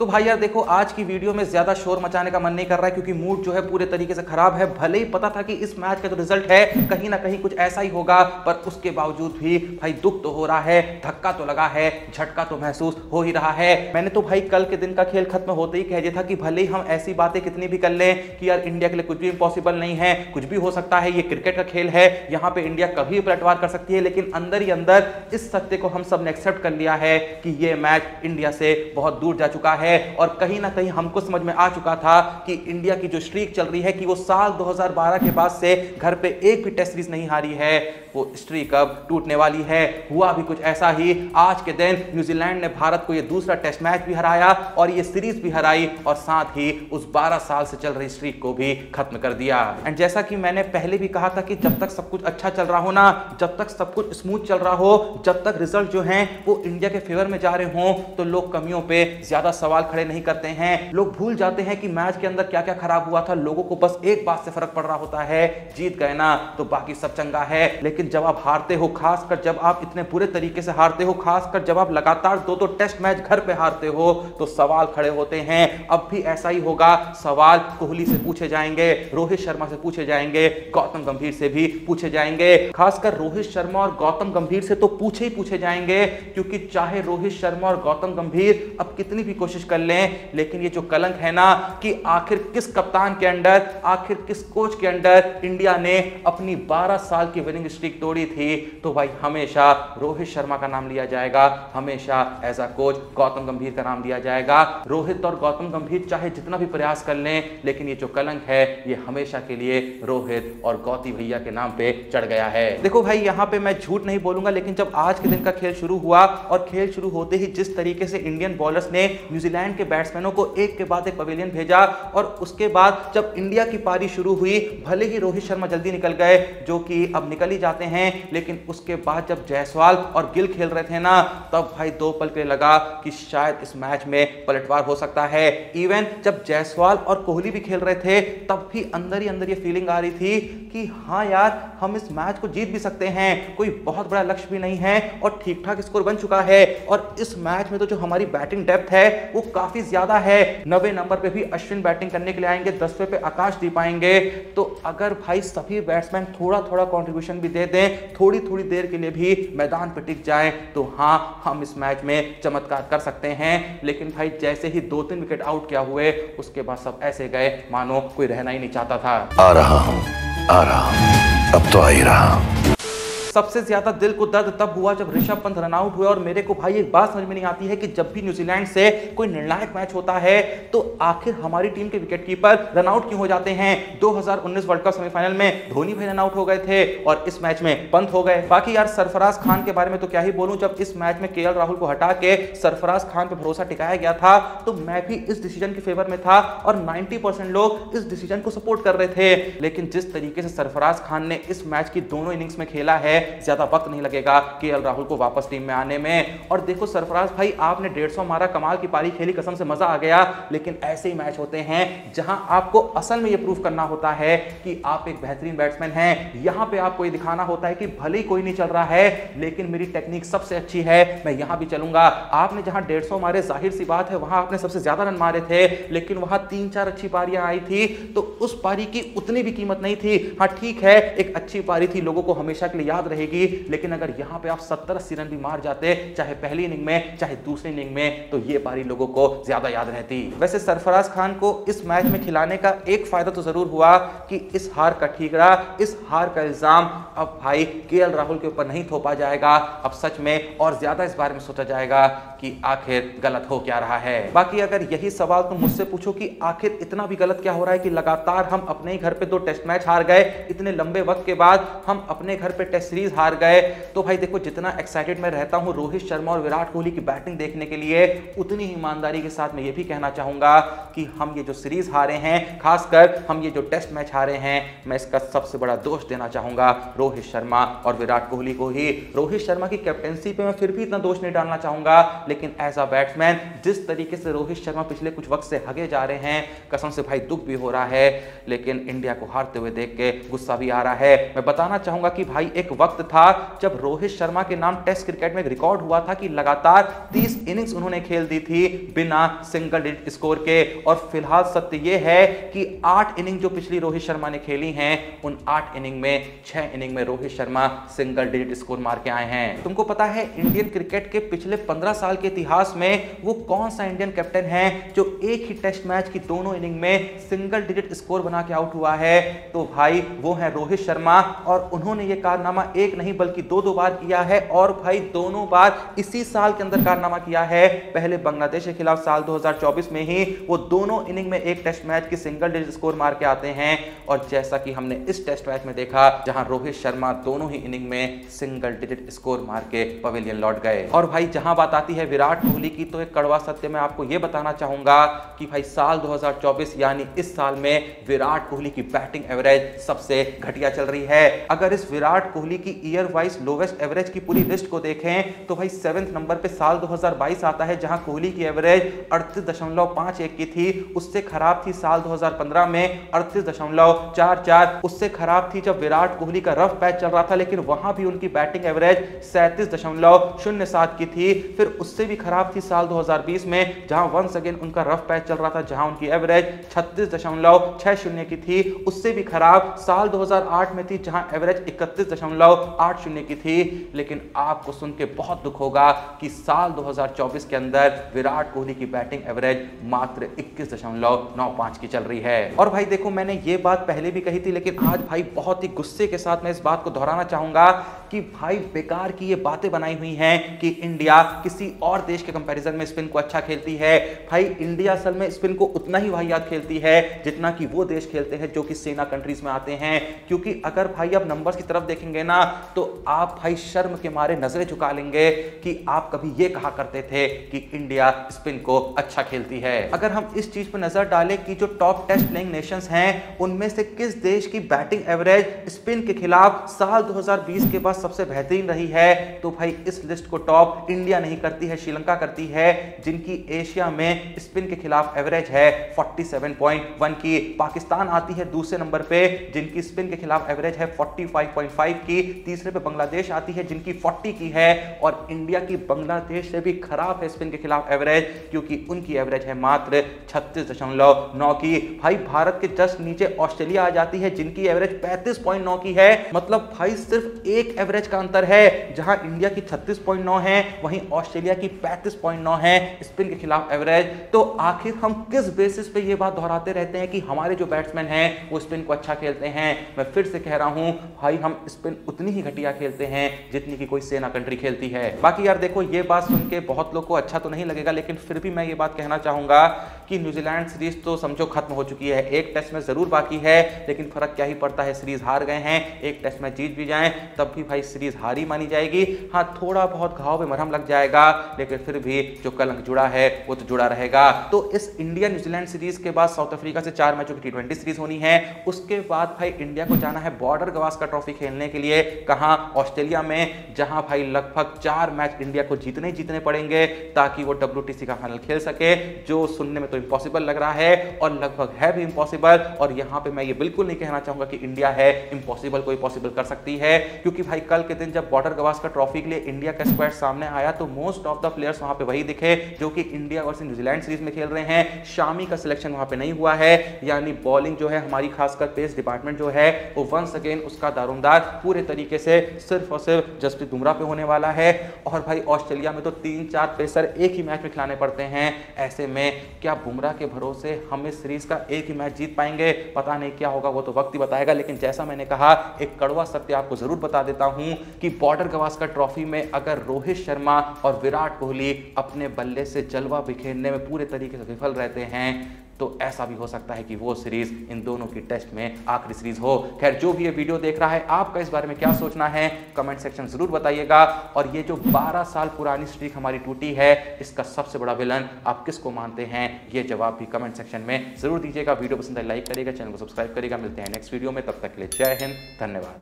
तो भाई यार देखो, आज की वीडियो में ज्यादा शोर मचाने का मन नहीं कर रहा है क्योंकि मूड जो है पूरे तरीके से खराब है। भले ही पता था कि इस मैच का जो रिजल्ट है कहीं ना कहीं कुछ ऐसा ही होगा, पर उसके बावजूद भी भाई दुख तो हो रहा है, धक्का तो लगा है, झटका तो महसूस हो ही रहा है। मैंने तो भाई कल के दिन का खेल खत्म होते ही कह दिया था कि भले ही हम ऐसी बातें कितनी भी कर लें कि यार इंडिया के लिए कुछ भी इम्पॉसिबल नहीं है, कुछ भी हो सकता है, ये क्रिकेट का खेल है, यहाँ पे इंडिया कभी भी पलटवार कर सकती है, लेकिन अंदर ही अंदर इस सत्य को हम सब ने एक्सेप्ट कर लिया है कि ये मैच इंडिया से बहुत दूर जा चुका है। और कहीं ना कहीं हमको समझ में आ चुका था कि इंडिया की जो स्ट्रीक चल रही है कि वो साल 2012 के बाद से घर पे एक भी टेस्ट सीरीज नहीं हारी है, वो स्ट्रीक अब टूटने वाली है। हुआ भी कुछ ऐसा ही, आज के दिन न्यूजीलैंड ने भारत को ये दूसरा टेस्ट मैच भी हराया और ये सीरीज भी हराई और साथ ही उस 12 साल से चल रही स्ट्रीक को भी खत्म कर दिया। एंड जैसा कि मैंने पहले भी कहा था कि जब तक सब कुछ अच्छा चल रहा हो ना, जब तक सब कुछ स्मूथ चल रहा हो, जब तक रिजल्ट जो हैं वो इंडिया के फेवर में जा रहे हों, तो लोग कमियों पे ज्यादा सवाल खड़े नहीं करते हैं। लोग भूल जाते हैं कि मैच के अंदर क्या क्या खराब हुआ था। लोगों को बस एक बात से फर्क पड़ रहा होता है, जीत गए ना तो बाकी सब चंगा है। लेकिन जब आप हारते हो, खासकर जब आप इतने बुरे तरीके से हारते हो, खासकर जब आप लगातार दो टेस्ट मैच घर पे हारते हो, तो सवाल खड़े होते हैं। अब भी ऐसा ही होगा, सवाल कोहली से पूछे जाएंगे, रोहित शर्मा से पूछे जाएंगे, गौतम गंभीर से भी पूछे जाएंगे। खासकर रोहित शर्मा और गौतम गंभीर से तो पूछे ही पूछे जाएंगे, क्योंकि चाहे रोहित शर्मा और गौतम गंभीर अब कितनी भी कोशिश कर लें, लेकिन ये जो कलंक है ना कि आखिर किस कप्तान के अंडर, आखिर किस कोच के अंडर इंडिया ने अपनी 12 साल की विनिंग स्ट्रीक तोड़ी थी, तो भाई हमेशा रोहित शर्मा का नाम लिया जाएगा, हमेशा एज अ कोच गौतम गंभीर का नाम लिया जाएगा। रोहित और गौतम गंभीर चाहे जितना भी प्रयास कर लें, लेकिन ये जो कलंक है ये हमेशा के लिए रोहित और गौती भैया के नाम पे चढ़ गया है। देखो भाई, यहाँ पे मैं झूठ नहीं बोलूंगा, लेकिन जब आज के दिन का खेल शुरू हुआ और खेल शुरू होते ही जिस तरीके से इंडियन बॉलर्स ने न्यूजीलैंड के बैट्समैनों को एक के बाद एक पवेलियन भेजा, और उसके बाद जब इंडिया की पारी शुरू हुई, भले ही रोहित शर्मा जल्दी निकल गए, जो कि अब निकल ही जाते हैं, लेकिन उसके बाद जब जायसवाल और गिल खेल रहे थे ना, तब भाई दो पल के लिए लगा कि शायद इस मैच में पलटवार हो सकता है। इवन जब जायसवाल और कोहली भी खेल रहे थे, तब भी अंदर ही अंदर ये फीलिंग आ रही थी कि हाँ यार, हम इस मैच को जीत भी सकते हैं, कोई बहुत बड़ा लक्ष्य भी नहीं है और ठीक ठाक स्कोर बन चुका है। और इस मैच में तो जो हमारी बैटिंग डेप्थ है वो काफी ज्यादा है। 90 नंबर पे भी अश्विन बैटिंग करने के लिए आएंगे, 10वें पे आकाशदीप आएंगे। तो अगर भाई सभी बैट्समैन थोड़ा थोड़ा कंट्रीब्यूशन भी दे दें, थोड़ी थोड़ी देर के लिए भी मैदान पे टिक जाए, तो हाँ, हम इस मैच में चमत्कार कर सकते हैं। लेकिन भाई जैसे ही 2-3 विकेट आउट क्या हुए, उसके बाद सब ऐसे गए मानो कोई रहना ही नहीं चाहता था। आ रहा हूं, अब तो आ ही रहा हूं। सबसे ज्यादा दिल को दर्द तब हुआ जब ऋषभ पंत रन आउट हुए। और मेरे को भाई एक बात समझ में नहीं आती है कि जब भी न्यूजीलैंड से कोई निर्णायक मैच होता है, तो आखिर हमारी टीम के विकेटकीपर रन आउट क्यों हो जाते हैं। 2019 वर्ल्ड कप सेमीफाइनल में धोनी भाई रन आउट हो गए थे और इस मैच में पंत हो गए। बाकी यार सरफराज खान के बारे में तो क्या ही बोलूं, जब इस मैच में केएल राहुल को हटा के सरफराज खान पे भरोसा टिकाया गया था, तो मैं भी इस डिसीजन के फेवर में था और 90% लोग इस डिसीजन को सपोर्ट कर रहे थे। लेकिन जिस तरीके से सरफराज खान ने इस मैच की दोनों इनिंग्स में खेला है, ज्यादा वक्त नहीं लगेगा केएल राहुल को वापस टीम में आने में। और देखो सरफराज भाई, आपने 150 मारा, कमाल की पारी खेली, कसम से मजा आ गया। लेकिन ऐसे ही मैच होते हैं जहां आपको असल में यह प्रूव करना होता है कि आप एक बेहतरीन बैट्समैन हैं। यहां पे आपको ये दिखाना होता है कि भले ही कोई नहीं चल रहा है, लेकिन मेरी टेक्निक सबसे अच्छी है, मैं यहां भी चलूंगा। आपने जहां 150 मारे, जाहिर सी बात है वहां आपने सबसे ज्यादा रन मारे थे, लेकिन वहां 3-4 अच्छी पारियां आई थी, तो उस पारी की उतनी भी कीमत नहीं थी। हाँ ठीक है, एक अच्छी पारी थी, लोगों को हमेशा के लिए याद रहेगी, लेकिन अगर यहां पे आप 70-80 रन भी मार जाते, चाहे पहली इनिंग में चाहे दूसरी इनिंग में, तो ये पारी लोगों को ज्यादा याद रहती। वैसे सरफराज खान को इस मैच में खिलाने का एक फायदा तो जरूर हुआ कि इस हार का ठीकरा, इस हार का इल्जाम अब भाई केएल राहुल के ऊपर नहीं थोपा जाएगा। अब सच में और ज्यादा इस बारे में सोचा जाएगा कि आखिर गलत हो क्या रहा है। बाकी अगर यही सवाल तुम मुझसे पूछो कि आखिर इतना भी गलत क्या हो रहा है कि लगातार हम अपने ही घर पे 2 टेस्ट मैच हार गए, इतने लंबे वक्त के बाद हम अपने घर पे टेस्ट सीरीज हार गए, तो भाई देखो, जितना एक्साइटेड मैं रहता हूं रोहित शर्मा और विराट कोहली की बैटिंग देखने के लिए, उतनी ही ईमानदारी के साथ मैं ये भी कहना चाहूंगा कि हम ये जो सीरीज हारे हैं, खासकर हम ये जो टेस्ट मैच हारे हैं, मैं इसका सबसे बड़ा दोष देना चाहूंगा रोहित शर्मा और विराट कोहली को ही। रोहित शर्मा की कैप्टेंसी पे मैं फिर भी इतना दोष नहीं डालना चाहूंगा, लेकिन एज अ बैट्समैन जिस तरीके से रोहित शर्मा पिछले कुछ वक्त से हगे जा रहे हैं, कसम से भाई दुख भी हो रहा है, लेकिन इंडिया को हारते हुए देख के गुस्सा भी आ रहा है। मैं बताना चाहूंगा कि भाई एक वक्त वक्त था जब रोहित शर्मा के नाम टेस्ट क्रिकेट में रिकॉर्ड हुआ था कि लगातार 30 इनिंग्स उन्होंने खेल दी थी बिना सिंगल डिजिट स्कोर के। और फिलहाल सत्य यह है कि 8 इनिंग जो पिछली रोहित शर्मा ने खेली हैं, उन 8 इनिंग में 6 इनिंग में Rohit Sharma single digit score मार के आए हैं। तुमको पता है इंडियन क्रिकेट के पिछले 15 साल के इतिहास में वो कौन सा इंडियन कैप्टन है जो एक ही टेस्ट मैच की दोनों इनिंग में सिंगल डिजिट स्कोर बना के आउट हुआ है? तो भाई वो है रोहित शर्मा। और उन्होंने ये कारनामा एक नहीं बल्कि दो बार किया है, और भाई दोनों बार इसी साल के अंदर कारनामा किया है। पहले बांग्लादेश के खिलाफ साल 2024 में ही वो दोनों इनिंग में एक टेस्ट मैच की सिंगल डिजिट स्कोर मार के आते हैं। और जैसा कि हमने इस टेस्ट मैच में देखा जहां रोहित शर्मा दोनों ही इनिंग में सिंगल डिजिट स्कोर मार के पवेलियन लौट गए। और भाई जहां बात आती है विराट कोहली की, तो एक कड़वा सत्य मैं आपको यह बताना चाहूंगा कि भाई साल 2024 यानी इस साल में विराट कोहली की बैटिंग एवरेज सबसे घटिया चल रही है। अगर इस विराट कोहली की ईयर वाइज लोवेस्ट एवरेज की पूरी लिस्ट को देखें तो भाई 7वें नंबर पे साल 2022 आता है जहां कोहली की एवरेज 38.51 की थी। उससे खराब थी साल 2015 में 38.44। उससे खराब थी जब विराट कोहली का रफ पैच चल रहा था, लेकिन वहां भी उनकी बैटिंग एवरेज 37.07 की थी। फिर उससे भी खराब थी साल 2020 में जहां वंस अगेन उनका रफ पैच चल रहा था, जहां उनकी एवरेज 36.60 की थी। उससे भी खराब साल 2008 में थी जहां एवरेज 31.80 की थी। लेकिन आपको सुन के बहुत दुख होगा कि साल 2024 के अंदर विराट कोहली की बैटिंग एवरेज मात्र 21.95 की चल रही है। और भाई देखो, मैंने ये बात पहले भी कही थी, लेकिन आज भाई बहुत ही गुस्से के साथ मैं इस बात को दोहराना चाहूंगा कि भाई बेकार की ये बातें बनाई हुई हैं कि इंडिया किसी और देश के कंपैरिजन में स्पिन को अच्छा खेलती है। भाई इंडिया असल में स्पिन को उतना ही वाहियात खेलती है जितना कि वो देश खेलते हैं जो कि सेना कंट्रीज में आते हैं। क्योंकि अगर भाई आप नंबर्स की तरफ देखेंगे ना, तो आप भाई शर्म के मारे नजरें झुका लेंगे कि आप कभी ये कहा करते थे कि इंडिया स्पिन को अच्छा खेलती है। अगर हम इस चीज पर नजर डालें कि जो टॉप टेस्ट प्लेइंग नेशंस हैं, उनमें से किस देश की बैटिंग एवरेज स्पिन के खिलाफ साल 2020 के बाद सबसे बेहतरीन रही है, तो भाई इस लिस्ट को टॉप इंडिया नहीं करती है, श्रीलंका करती है, जिनकी एशिया में स्पिन के खिलाफ एवरेज है 47.1 की। पाकिस्तान आती है दूसरे नंबर पे, जिनकी स्पिन के खिलाफ एवरेज है 45.5 की। तीसरे पे बांग्लादेश आती है जिनकी 40 की है। और इंडिया की बांग्लादेश से भी खराब है स्पिन के खिलाफ एवरेज, क्योंकि उनकी एवरेज है मात्र 36.9 की। भाई भारत के जस्ट नीचे ऑस्ट्रेलिया आ जाती है जिनकी एवरेज 35.9 की है। मतलब भाई सिर्फ एक एवरेज का अंतर है, जहां इंडिया की 36.9 है वहीं ऑस्ट्रेलिया की 35.9 है स्पिन के खिलाफ एवरेज। तो आखिर हम किस बेसिस पे ये बात दोहराते रहते हैं कि हमारे जो बैट्समैन हैं वो स्पिन को अच्छा खेलते हैं? मैं फिर से कह रहा हूं भाई, हम स्पिन उतनी ही घटिया खेलते हैं जितनी की कोई सेना कंट्री खेलती है। बाकी यार देखो, ये बात सुन के बहुत लोग को अच्छा तो नहीं लगेगा, लेकिन फिर भी मैं ये बात कहना चाहूंगा कि न्यूजीलैंड सीरीज तो समझो खत्म हो चुकी है। एक टेस्ट मैच जरूर बाकी है, लेकिन फर्क क्या ही पड़ता है, सीरीज हार गए हैं। एक टेस्ट मैच जीत भी जाएं तब भी भाई सीरीज हारी मानी जाएगी। हाँ, थोड़ा बहुत घाव पे मरहम लग जाएगा, लेकिन फिर भी जो कलंक जुड़ा है वो तो जुड़ा रहेगा। तो इस इंडिया न्यूजीलैंड सीरीज के बाद साउथ अफ्रीका से 4 मैचों की T20 सीरीज होनी है। उसके बाद भाई इंडिया को जाना है बॉर्डर गवास्कर ट्रॉफी खेलने के लिए। कहां? ऑस्ट्रेलिया में, जहां भाई लगभग 4 मैच इंडिया को जीतने पड़ेंगे ताकि वो WTC का फाइनल खेल सके, जो सुनने में तो इंपॉसिबल लग रहा है और लगभग है भी इंपॉसिबल। और यहां पे मैं ये बिल्कुल नहीं कहना चाहूंगा कि इंडिया है इंपॉसिबल, कोई पॉसिबल कर सकती है। क्योंकि भाई कल के दिन जब बॉर्डर गवास्कर ट्रॉफी के लिए इंडिया का स्क्वाड सामने आया तो मोस्ट ऑफ द प्लेयर्स वहां पे वही दिखे जो कि इंडिया वर्सेस न्यूजीलैंड सीरीज में खेल रहे हैं। शामी का सिलेक्शन वहां पे नहीं हुआ है, यानी बॉलिंग जो है हमारी, खासकर पेस डिपार्टमेंट जो है वो वंस अगेन उसका दारोमदार पूरे तरीके से सिर्फ और सिर्फ जसप्रीत बुमराह पे होने वाला है। और भाई ऑस्ट्रेलिया में तो 3-4 पेसर एक ही मैच में खिलाने पड़ते हैं। ऐसे में क्या बुमराह के भरोसे हम इस सीरीज का एक ही मैच जीत पाएंगे? पता नहीं क्या होगा, वो तो वक्त ही बताएगा। लेकिन जैसा मैंने कहा, एक कड़वा सत्य आपको जरूर बता देता हूं कि बॉर्डर गवास्कर ट्रॉफी में अगर रोहित शर्मा और विराट कोहली अपने बल्ले से जलवा बिखेरने में पूरे तरीके से विफल रहते हैं, तो ऐसा भी हो सकता है कि वो सीरीज इन दोनों की टेस्ट में आखिरी सीरीज हो। खैर, जो भी ये वीडियो देख रहा है, आपका इस बारे में क्या सोचना है कमेंट सेक्शन जरूर बताइएगा। और ये जो 12 साल पुरानी स्ट्रीक हमारी टूटी है, इसका सबसे बड़ा विलन आप किसको मानते हैं? ये जवाब भी कमेंट सेक्शन में जरूर दीजिएगा। वीडियो पसंद है लाइक करिएगा, चैनल को सब्सक्राइब करिएगा। मिलते हैं नेक्स्ट वीडियो में, तब तक के लिए जय हिंद, धन्यवाद।